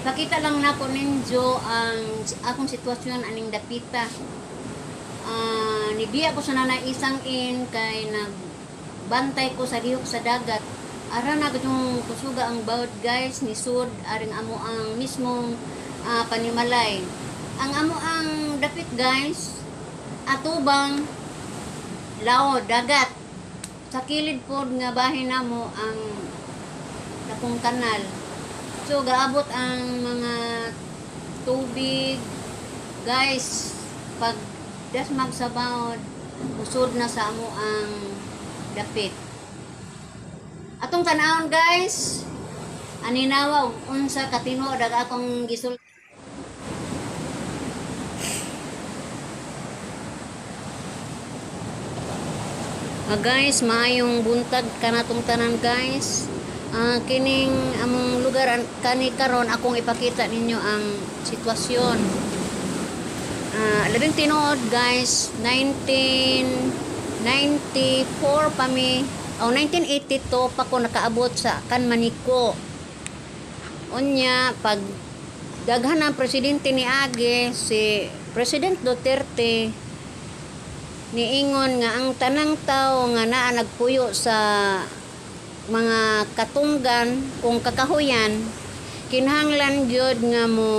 ipakita lang nako ninyo ang akong sitwasyon aning dapita. Nibiya ko sa nanay isang in kay nagbantay ko sa lihok sa dagat. Ara na yung kusuga ang bawd guys ni sud aring amo ang mismong panimalay. Ang amo ang dapit guys atubang lao dagat. Sa kilid pod nga bahin namo ang dakong kanal. So gaabot ang mga tubig guys pag dasmag sa bawd usod na sa amo ang dapit. Atong tanawon guys, aninawaw unsa katino dag akong gisul. Guys, maayong buntag kanatong tanan guys. Kining among lugar kani karon akong ipakita ninyo ang sitwasyon. Labing tinuod guys, 1994 pa mi, 1982 pa ko nakaabot sa Kanmaniko. Unya pag daghan ang presidente ni Age si President Duterte niingon nga ang tanang tao nga naa nagpuyo sa mga katunggan kung kakahuyan kinahanglan gyud nga mo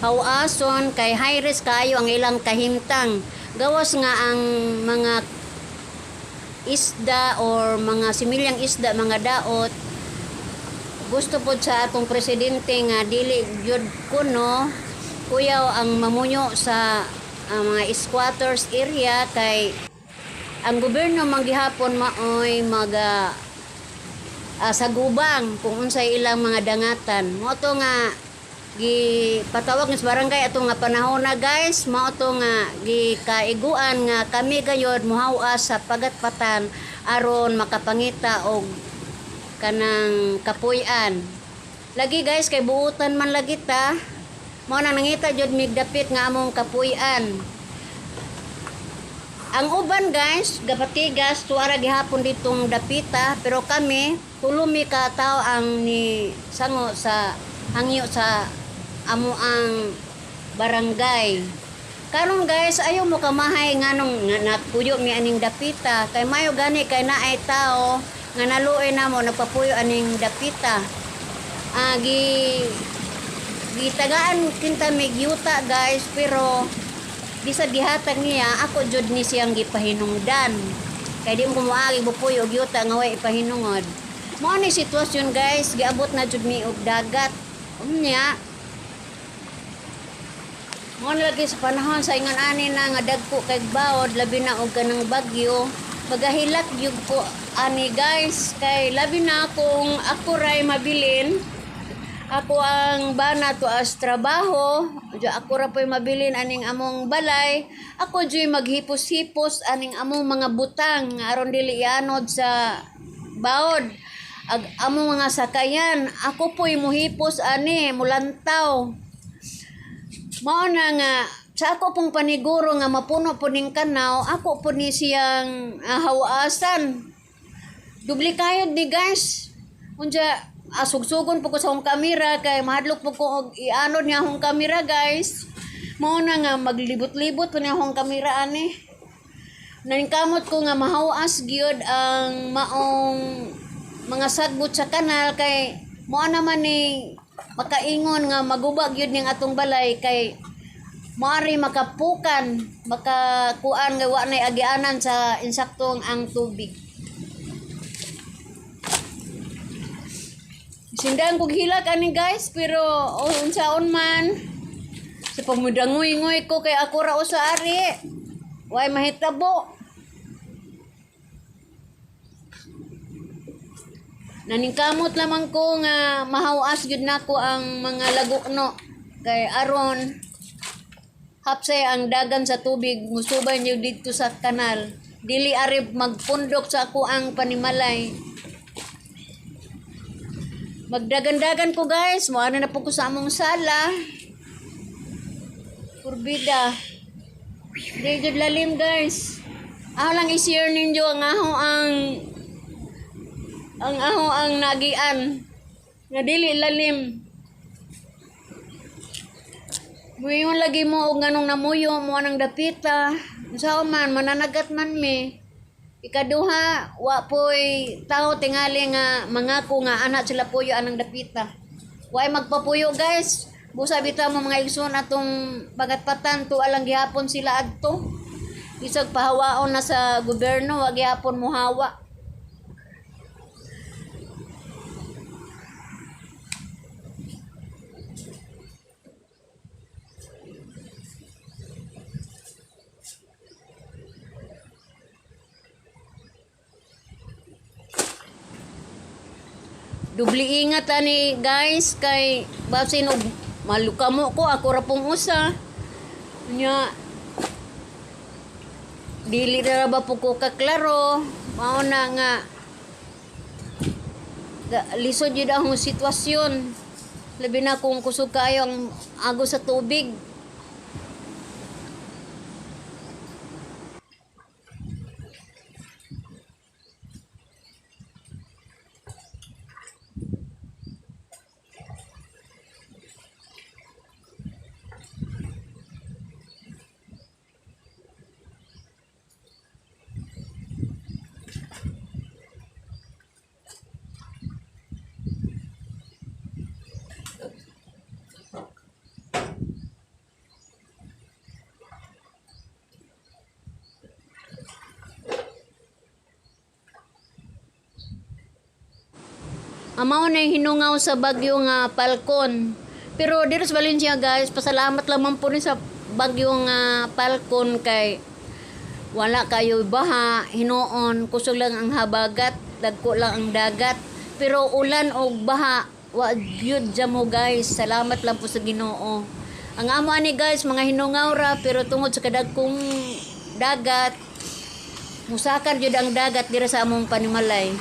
hawason kay high risk kayo ang ilang kahimtang gawas nga ang mga isda or mga similyang isda mga daot gusto pod sa atong presidente nga dili gyud kuno kuyaw ang mamunyo sa mga squatters area kay ang gobyerno manggihapon maoy sagubang kung unsay ilang mga dangatan mo to nga gipatawag sa barangay atong nga panahon na guys mao to nga gikaiguan nga kami gayod muhawas sa pagatpatan aron makapangita og kanang kapuy-an lagi guys kay buutan man lagi ta mao nang nangita jud migdapit nga among kapuy-an. Ang uban guys gapatigas tuara gihapon ditong dapita pero kami tulumi ka tao ang ni sango sa hangyo sa amo ang barangay. Karon guys ayo mo kamahay nganong napuyo mi aning dapita kay mayo gani kay naay tao nga naluoy namo nagpapuyo aning dapita. Gitagaan kinta may giyuta guys pero bisag gihatag niya ako jud ni siyang gipahinungdan kay di mo kumuagi bupuyo og yuta nga way ipahinungod mo ni sitwasyon guys giabot na jud mi og dagat unya mo lagi sa panahon sa ingon ani na nga dagko kay bawod labi na og kanang bagyo magahilak gyud ko ani guys kay labi na kung ako ray mabilin ako ang bana to as trabaho ako ra po'y mabilin aning among balay ako joy maghipos-hipos aning among mga butang aron dili ianod sa bawod among mga sakayan ako po'y muhipos ani mulantaw mao na nga sa ako pong paniguro nga mapuno po ning kanaw ako po ni siyang hawasan dublikayod ni guys unja sugsugon po ko sa akong kamera kay mahadlok po ko og ianod niya akong kamera guys mao na nga maglibot-libot po niya akong kamera ani naningkamot ko nga mahawas gyud ang maong mga sagbot sa kanal kay mao naman ni makaingon nga magubag gyud ning atong balay kay maari makapukan makakuan nga wa nay agianan sa insaktong ang tubig. Sindang kog hilak ani guys pero unsaon man sa pamudangoy-ngoy ko kay ako ra usa ari way mahitabo naningkamot lamang ko nga mahawas gyud nako ang mga lagukno kay aron hapsay ang dagan sa tubig musubay niyo dito sa kanal dili ari magpundok sa ako ang panimalay. Magdagan-dagan ko guys, mo na po ko sa among sala. Kurbida. Di jud lalim guys. Ako lang i-share ninyo ang aho ang nagian. Nga dili lalim. Buyon lagi mo og nganong namuyo mo anang dapita. Unsa man mananagat man mi. Ikaduha, wa po'y tao tingali nga mangako nga anak sila puyo anang dapita. Wa'y magpapuyo guys. Busa bitaw mo mga igsoon atong pagatpatan to alang gihapon sila adto. Bisag pahawaon na sa gobyerno, wag gihapon mo hawa. Dubli ingat ani guys kay basin og malukamo ko ako ra pong usa. Nya dili ra ba po ko kaklaro. Mao na nga lisod jud ang sitwasyon. Labi na kung kusog kayo ang agos sa tubig. Amaw na hinungaw sa bagyo nga Falcon. Pero dito sa Valencia guys, pasalamat lamang po rin sa bagyo nga Falcon kay wala kayo baha, hinuon, kusog lang ang habagat, dagko lang ang dagat. Pero ulan o baha, wa gyud mo guys. Salamat lang po sa Ginoo. Ang amo ani guys, mga hinungaw ra pero tungod sa kadagkong dagat, musakar jud ang dagat dira sa among panimalay.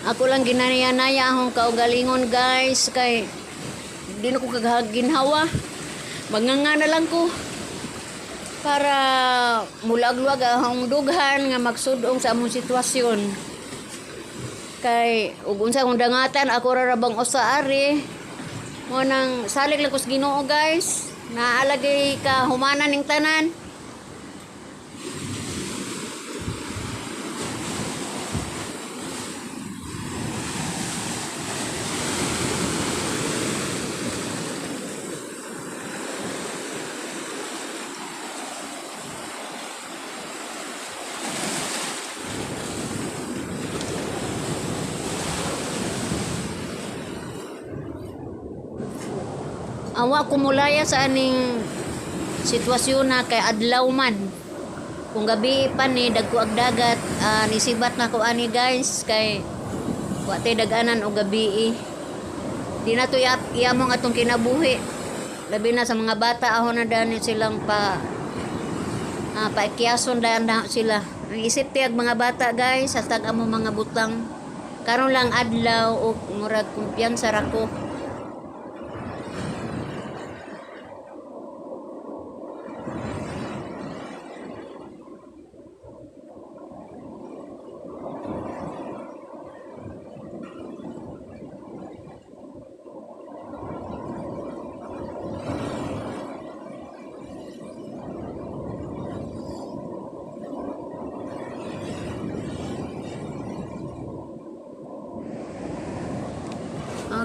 Ako lang ginanaya-naya akong kaugalingon guys kay di na ko kagaginhawa. Maganga na lang ko para mulag-luwag akong dughan nga magsudong sa among sitwasyon. Kay ug unsa akong dangatan ako ra rabang usa ari. Mo nang salig lang ko sa Ginoo guys. Naalagay ka humanan ning tanan. Awa kumulaya sa aning sitwasyon na kay adlaw man. Kung gabi pa ni dagko ag dagat, nisibat na ko ani guys kay wa tay daganan og gabi. Di na to iyamong atong kinabuhi. Labi na sa mga bata ahon na dani silang paikyason na sila. Ang isip tiyag mga bata guys, sa tag amo mga butang. Karon lang adlaw og murag kumpiyansa ra ko.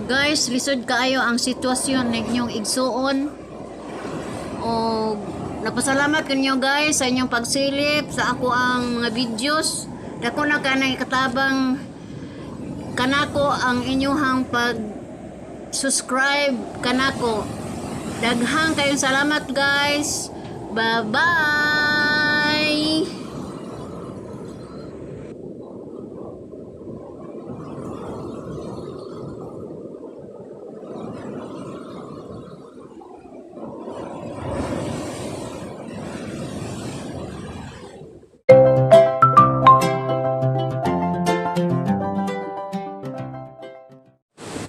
Guys, lisod kaayo ang sitwasyon ninyong igsuon. O napasalamat kanyo guys sa inyong pagsilip sa ako ang mga videos. Dako na kanang katabang kanako ang inyong pag subscribe kanako. Daghang kayong salamat guys. Bye bye.